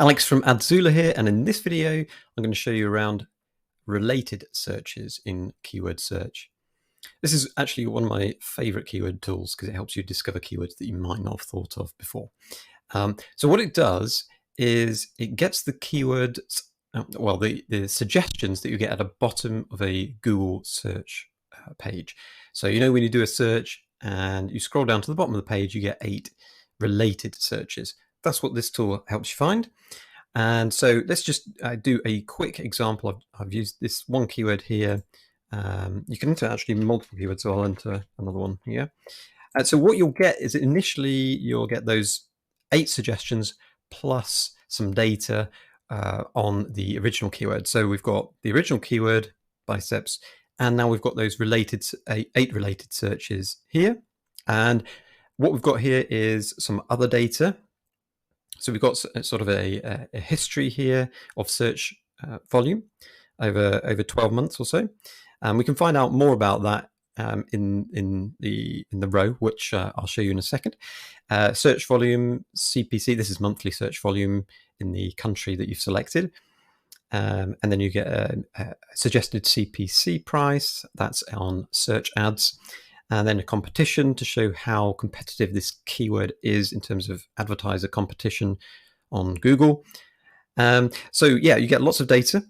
Alex from Adzula here, and in this video I'm going to show you around related searches in keyword search. This is actually one of my favorite keyword tools because it helps you discover keywords that you might not have thought of before. So what it does is it gets the keywords, the suggestions that you get at the bottom of a Google search page. So when you do a search and you scroll down to the bottom of the page, you get 8 related searches. That's what this tool helps you find. And so let's just do a quick example. I've used this one keyword here. You can enter actually multiple keywords, so I'll enter another one here. And so what you'll get is initially you'll get those 8 suggestions plus some data on the original keyword. So we've got the original keyword, biceps, and now we've got those related 8 related searches here. And what we've got here is some other data. So we've got sort of a history here of search volume over 12 months or so. And we can find out more about that in the row, which I'll show you in a second. Search volume, CPC, this is monthly search volume in the country that you've selected. And then you get a suggested CPC price, that's on search ads. And then a competition to show how competitive this keyword is in terms of advertiser competition on Google. So yeah, you get lots of data.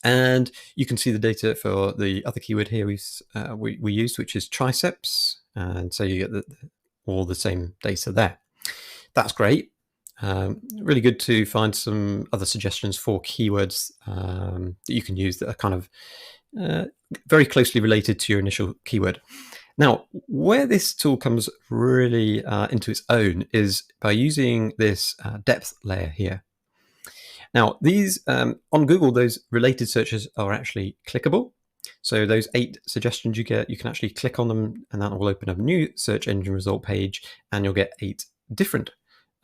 And you can see the data for the other keyword here we used, which is triceps. And so you get all the same data there. That's great. Really good to find some other suggestions for keywords that you can use that are kind of very closely related to your initial keyword. Now, where this tool comes really into its own is by using this depth layer here. Now, these on Google, those related searches are actually clickable. So those 8 suggestions you get, you can actually click on them, and that will open up a new search engine result page, and you'll get 8 different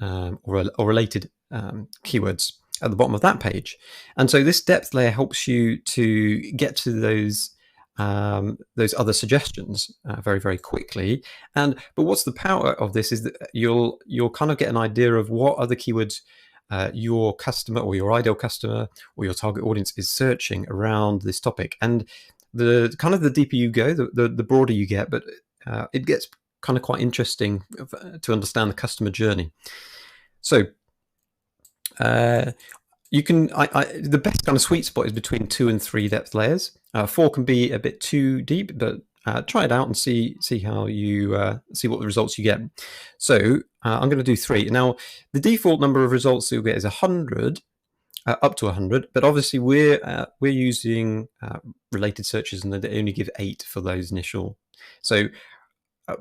or related keywords at the bottom of that page. And so this depth layer helps you to get to those other suggestions very, very quickly. But what's the power of this is that you'll kind of get an idea of what other keywords your customer or your ideal customer or your target audience is searching around this topic. And the deeper you go, the broader you get, but it gets kind of quite interesting to understand the customer journey. So you can the best kind of sweet spot is between 2 and 3 depth layers. 4 can be a bit too deep, but try it out and see how you see what the results you get. So I'm going to do 3. Now, the default number of results you'll get is 100, up to 100. But obviously, we're using related searches, and they only give 8 for those initial. So,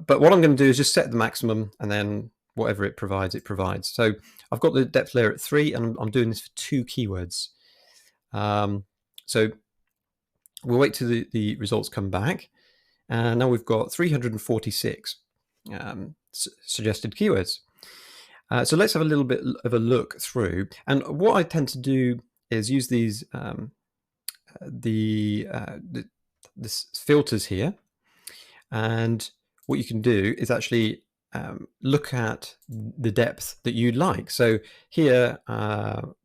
but what I'm going to do is just set the maximum, and then whatever it provides, it provides. So I've got the depth layer at 3, and I'm doing this for 2 keywords. So we'll wait till the results come back. And now we've got 346 suggested keywords. So let's have a little bit of a look through. And what I tend to do is use these this filters here. And what you can do is actually look at the depth that you'd like. So here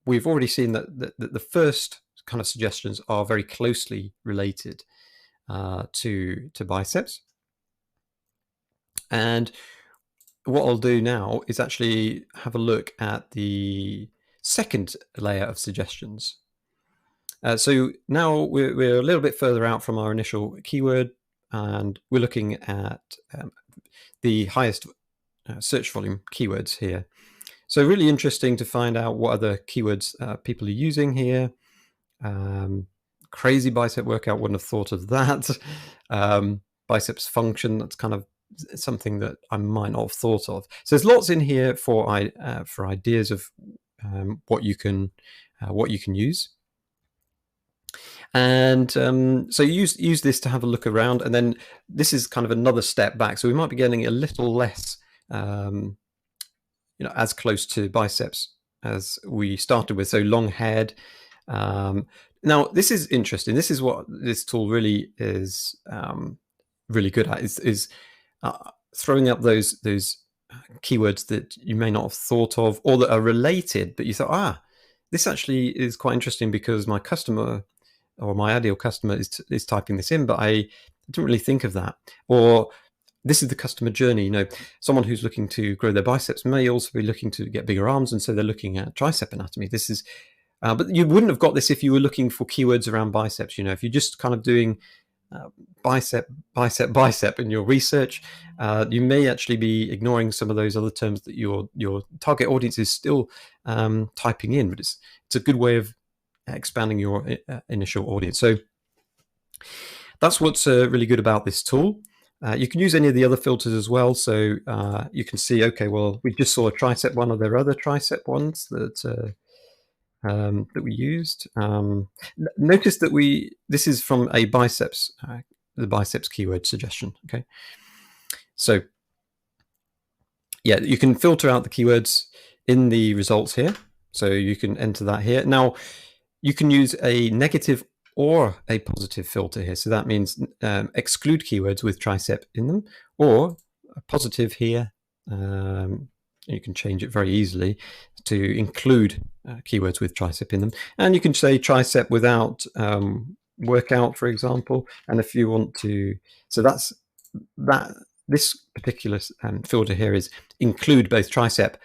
we've already seen that the first kind of suggestions are very closely related to biceps. And what I'll do now is actually have a look at the second layer of suggestions. So now we're a little bit further out from our initial keyword, and we're looking at the highest search volume keywords here. So really interesting to find out what other keywords people are using here. Crazy bicep workout, wouldn't have thought of that. Biceps function, that's kind of something that I might not have thought of. So there's lots in here for ideas of what you can use. And so use this to have a look around, and then this is kind of another step back. So we might be getting a little less, as close to biceps as we started with. So long head. Now this is interesting. This is what this tool really is really good at. Is throwing up those keywords that you may not have thought of or that are related, but you thought, this actually is quite interesting because my customer or my ideal customer is typing this in, but I didn't really think of that. Or this is the customer journey. Someone who's looking to grow their biceps may also be looking to get bigger arms, and so they're looking at tricep anatomy. This is, but you wouldn't have got this if you were looking for keywords around biceps. If you're just kind of doing bicep in your research, you may actually be ignoring some of those other terms that your target audience is still typing in. But it's a good way of expanding your initial audience. So that's what's really good about this tool. You can use any of the other filters as well. So you can see, okay, well, we just saw a tricep one. Are there other tricep ones that we used? Notice that this is from a biceps, the biceps keyword suggestion. Okay, so yeah, you can filter out the keywords in the results here. So you can enter that here. Now you can use a negative or a positive filter here. So that means exclude keywords with tricep in them, or a positive here. You can change it very easily to include keywords with tricep in them. And you can say tricep without workout, for example. And if you want to, so that's that. This particular filter here is include both tricep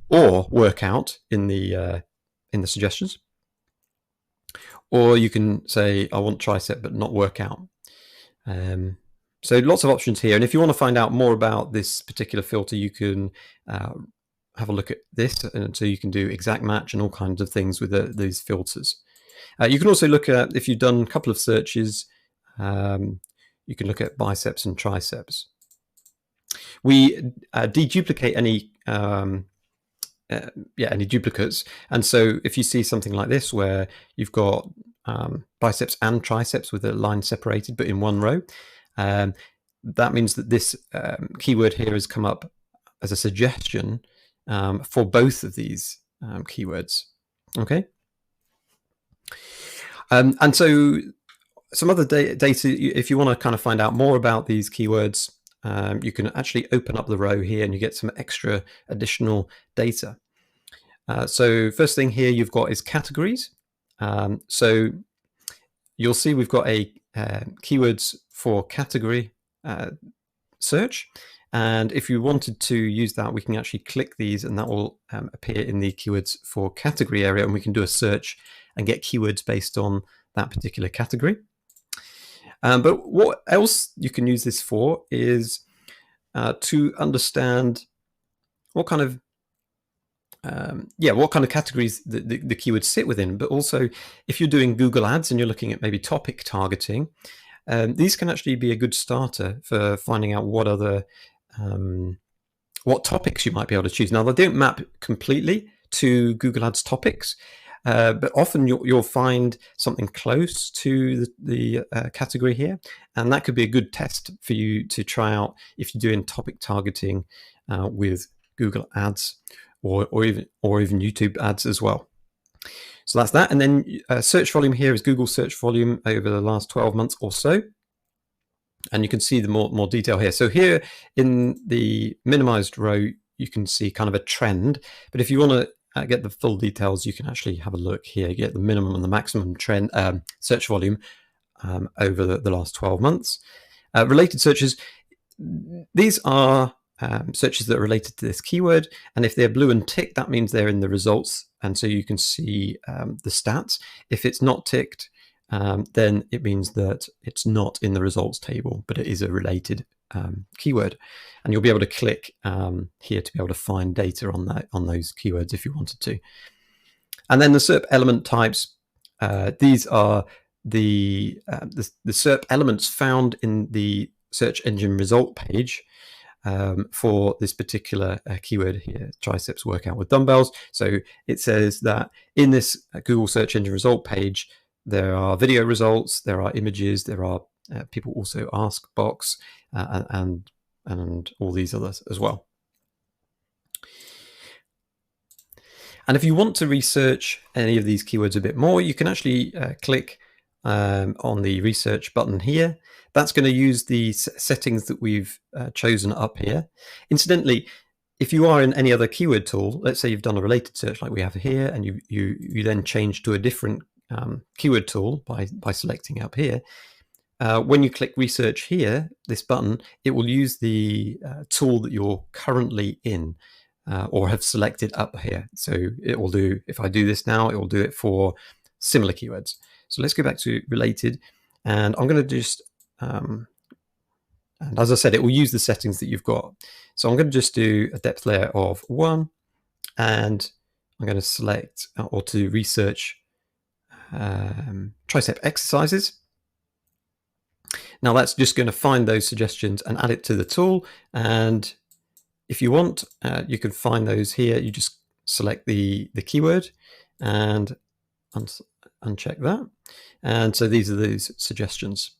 or workout in the suggestions. Or you can say, I want tricep but not workout. So lots of options here. And if you want to find out more about this particular filter, you can have a look at this. And so you can do exact match and all kinds of things with these filters. You can also look at, if you've done a couple of searches, you can look at biceps and triceps. We deduplicate any any duplicates. And so if you see something like this where you've got biceps and triceps with a line separated but in one row, that means that this keyword here has come up as a suggestion for both of these keywords. Okay. And so some other data, if you want to kind of find out more about these keywords, you can actually open up the row here and you get some extra additional data. So first thing here you've got is categories. So you'll see we've got a keywords for category search. And if you wanted to use that, we can actually click these and that will appear in the keywords for category area, and we can do a search and get keywords based on that particular category. But what else you can use this for is to understand what kind of categories the keywords sit within. But also, if you're doing Google Ads and you're looking at maybe topic targeting, these can actually be a good starter for finding out what other what topics you might be able to choose. Now, they don't map completely to Google Ads topics, but often you'll find something close to the category here, and that could be a good test for you to try out if you're doing topic targeting with Google Ads or even YouTube ads as well. So that's that. And then search volume here is Google search volume over the last 12 months or so. And you can see the more detail here. So here in the minimized row, you can see kind of a trend. But if you want to get the full details, you can actually have a look here. You get the minimum and the maximum trend search volume over the last 12 months. Related searches, these are searches that are related to this keyword. And if they're blue and ticked, that means they're in the results. And so you can see the stats. If it's not ticked, then it means that it's not in the results table, but it is a related keyword. And you'll be able to click here to be able to find data on those keywords if you wanted to. And then the SERP element types, these are the SERP elements found in the search engine result page for this particular keyword here, triceps workout with dumbbells. So it says that in this Google search engine result page, there are video results, there are images, there are people also ask box, and all these others as well. And if you want to research any of these keywords a bit more, you can actually click on the research button here. That's going to use the settings that we've chosen up here. Incidentally, if you are in any other keyword tool, let's say you've done a related search like we have here, and you then change to a different keyword tool by selecting up here, when you click research here, this button, it will use the tool that you're currently in or have selected up here. So it will do, if I do this now, it will do it for similar keywords. So let's go back to related, and I'm going to just, and as I said, it will use the settings that you've got. So I'm going to just do a depth layer of 1, and I'm going to select or to research tricep exercises. Now that's just going to find those suggestions and add it to the tool. And if you want, you can find those here. You just select the keyword and uncheck that. And so these are those suggestions.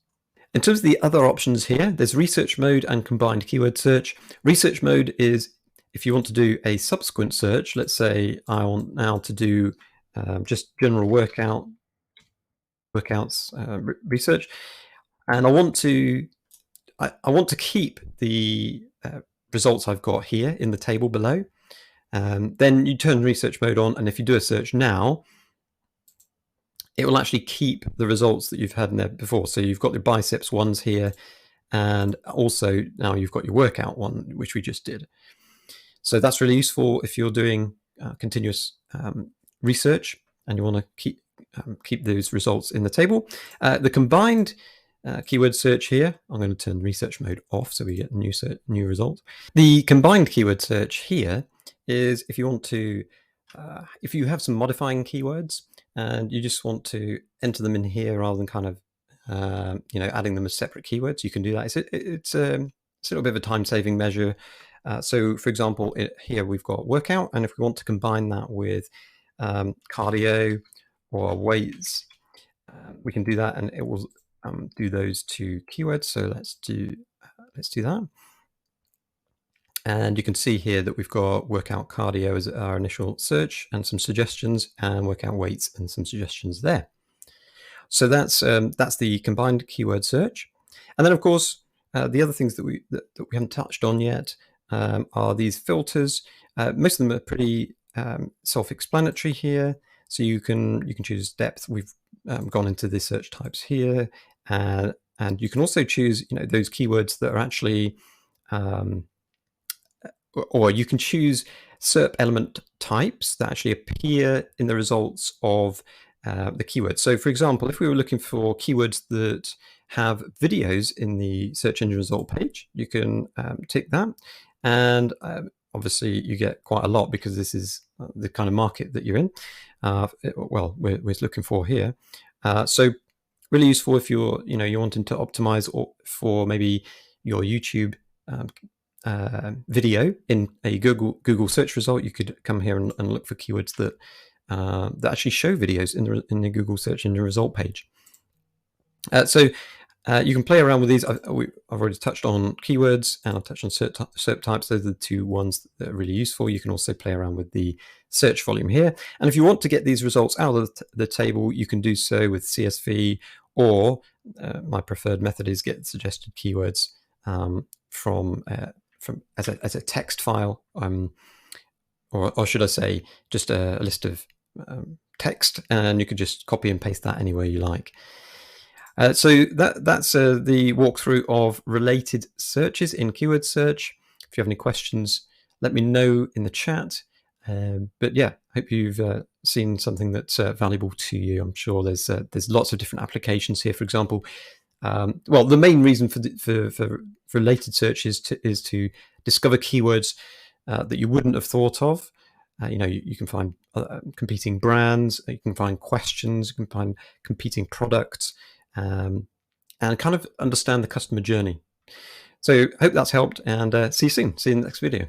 In terms of the other options here, there's research mode and combined keyword search. Research mode is if you want to do a subsequent search. Let's say I want now to do just general workouts research, and I want to keep the results I've got here in the table below. Then you turn research mode on, and if you do a search now, it will actually keep the results that you've had in there before. So you've got the biceps ones here, and also now you've got your workout one, which we just did. So that's really useful if you're doing continuous research and you want to keep those results in the table. The combined keyword search here, I'm going to turn research mode off so we get new result. The combined keyword search here is if you want to, if you have some modifying keywords and you just want to enter them in here rather than kind of, adding them as separate keywords, you can do that. It's a little bit of a time-saving measure. So, for example, here we've got workout, and if we want to combine that with cardio or weights, we can do that, and it will do those two keywords. So let's do that. And you can see here that we've got workout cardio as our initial search and some suggestions, and workout weights and some suggestions there. So that's the combined keyword search. And then, of course, the other things that we haven't touched on yet are these filters. Most of them are pretty self-explanatory here. So you can choose depth. We've gone into the search types here, and you can also choose those keywords that are actually, or you can choose SERP element types that actually appear in the results of the keywords. So, for example, if we were looking for keywords that have videos in the search engine result page, you can tick that, and obviously you get quite a lot because this is the kind of market that you're in. Well, we're looking for here. So really useful if you're wanting to optimize for maybe your YouTube video in a Google search result. You could come here and look for keywords that actually show videos in the Google search engine result page. So you can play around with these. I've already touched on keywords, and I've touched on SERP types. Those are the two ones that are really useful. You can also play around with the search volume here. And if you want to get these results out of the table, you can do so with CSV, or my preferred method is get suggested keywords from as a text file, or should I say, just a list of text, and you could just copy and paste that anywhere you like. So that's the walkthrough of related searches in keyword search. If you have any questions, let me know in the chat. But yeah, hope you've seen something that's valuable to you. I'm sure there's lots of different applications here. For example, well, the main reason for related search is to discover keywords that you wouldn't have thought of. You can find competing brands, you can find questions, you can find competing products, and kind of understand the customer journey. So hope that's helped, and see you soon. See you in the next video.